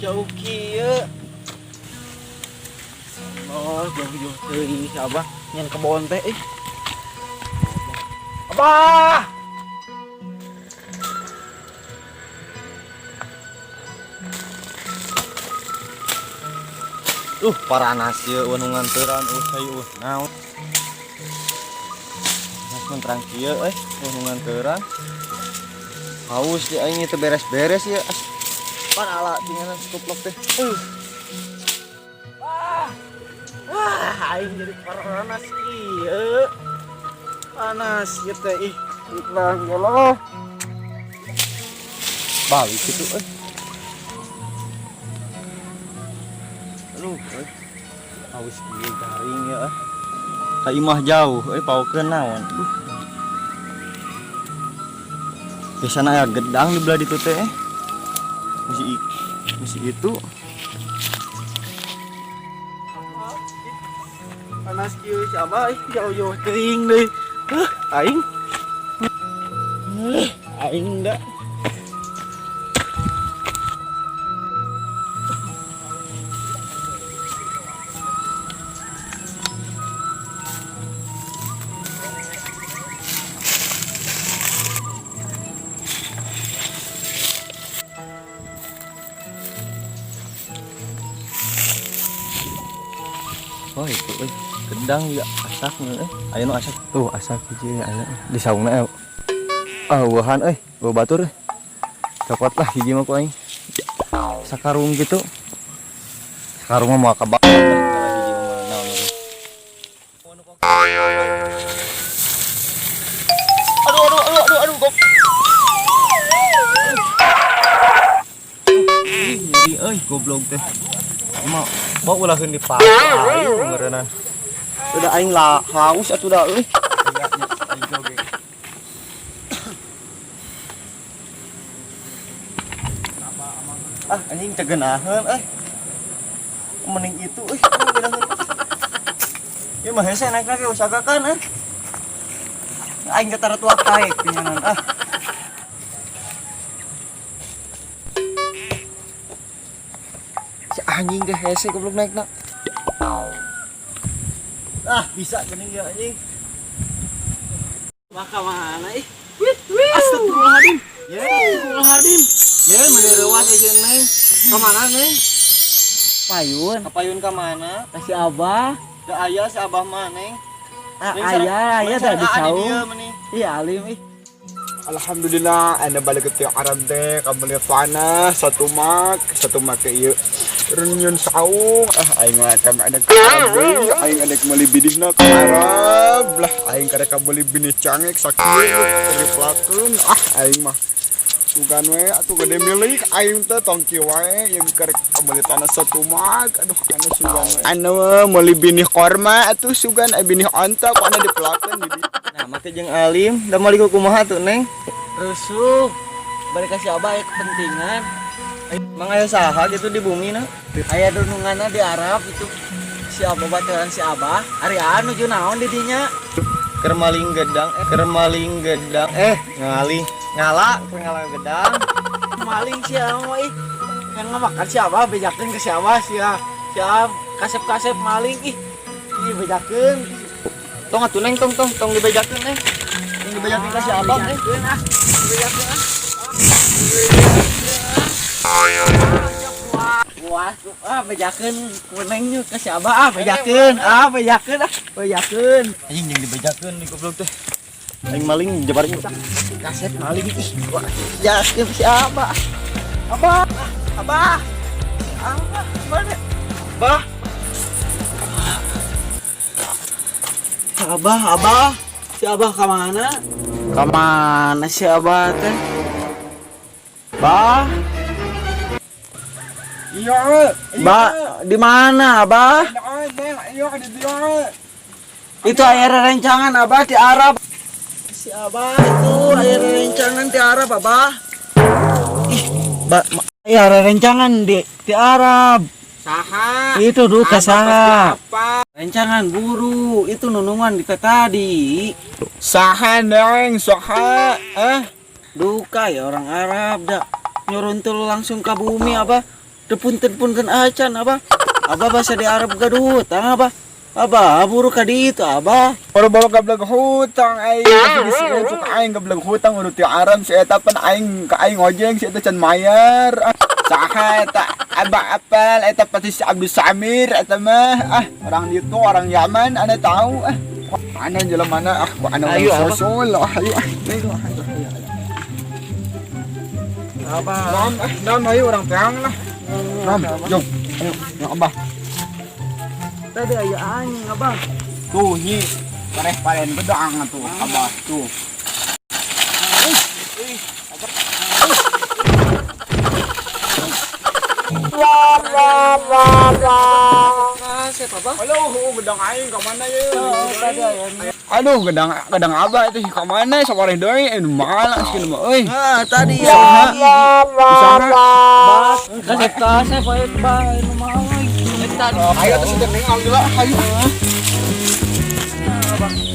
jauh kieu. Oh, jauh-jauh teuing si Abah nyen kebon teh Abah. Paranas ieu nu nganteuran hayu naon. Mun terang kieu nu nganteuran. Haus di aing teu beres-beres ya. Pan ala tinggalan stuplok teh. Aing jadi paranas ieu. Panas ieu teh iklan Allah. Balik kitu haus kieu garing ya. Ka imah jauh paokeun naon. Biasana aya gedang di belah ditu teh. Misi itu. Panas kieu si Abah jauh-jauh teuing deui. Aing. Aing da. Oh itu gedang juga asaknya aya nu asak tuh asak hiji aya di saungna ueuhan bawa batur cokot lah hiji mah ku aing sakarung gitu sakarung mah moal kabak hiji mah naon aduh gok nyeri goblok teh mah bawa ulahkeun di pakai aing beureunan. Udah aing lah haus atuh da euy. Anjing tegeunaheun mending itu ieu mah hese naikna ge usagakan aing teh tara tuak taek pinganan anjing teh hese goblok naikna. Bisa geuning ya anjing. Maka mana Astagfirullahaladzim. Astagfirullahaladzim. Ya meuli reuwas jeung Neng. Ka mana Neng? Payun. Kapayun ka mana? Ka si Abah. Da aya si Abah mah Neng. Aya da di saung. Iya alim Alhamdulillah anda balik ke Arab teh kamu lihat panas satu mak ke ieu reunion saung aing mah kan ada ke Arab deui aing ada meuli bidihna ke Arab lah aing kada ka meuli bini cangek sakieu riplakeun aing mah sugan we atuh gede milik aing teh tongki wae yang karek meuli tanah satu mak aduh anu sugan we anu meuli bini korma atuh sugan bini onta kok anu dipelakeun di Nah, mate jeung alim, da meuli kumaha tuh, Neng? rusuh. Balik ka si Abah aya kepentingan. Mang aya saha gitu di bumi na? Aya dununganna di Arab itu. Si Abah baturan si Abah, ari nuju naon di dinya? Keur maling gedang, ngala gedang. Maling si Abah yang ngamakan si Abah bejakeun ke si Abah sia. Kasep-kasep maling bejakeun. Tong atuh Neng tong dibejakeun Neng. Tong dibejakeun ka si Abah Neng. Bejakeun puas bejakeun kunengnya ke si Abah bejakeun Anjing yang dibejakeun di goblok teh. Aing maling jebar kasep maling bejakeun si Abah. Abah mana? Abah si Abah ke mana? Ke mana si Abah teh? Bah. iya Di mana, Abah? iya di dia Itu air rencangan Abah di Arab. Si Abah itu air rencangan di Arab, Abah. Air rencangan di Arab. saha Itu duka saha. apa Rencangan guru itu nunungan di tadi. saha Neng saha Duka ya orang Arab dah nyuruntul langsung ke bumi apa? Punten acan abah. Abah bahasa di Arab gaduh, tang abah. Abah, buru ka dito, abah. Para bawa gablag hutang ay kasi ito kaing gablag hutang uno ti aram si eta pan kaing ojeng si eta can mayar. Saka eta aba apal eta pati si Abdul Samir eta mah orang dito orang Yaman ana tahu ana jalan mana ano Ayo, apa? sosol ayo Abah. nam ayo orang terang lah nam jom ayo yang abah Tadi aya anjing abah. tuh nyi pareh palen bedang tuh abah tuh Kasep abah. halo gedang aing ka mana ye Tadi aya. aduh gedang abah itu ka mana sawareh deui malah skeun mah euy Tadi ya. usaha Bas, kasep aya bah anu mah. Tadi. ayo tuh sudah nengal gila ayo Abah.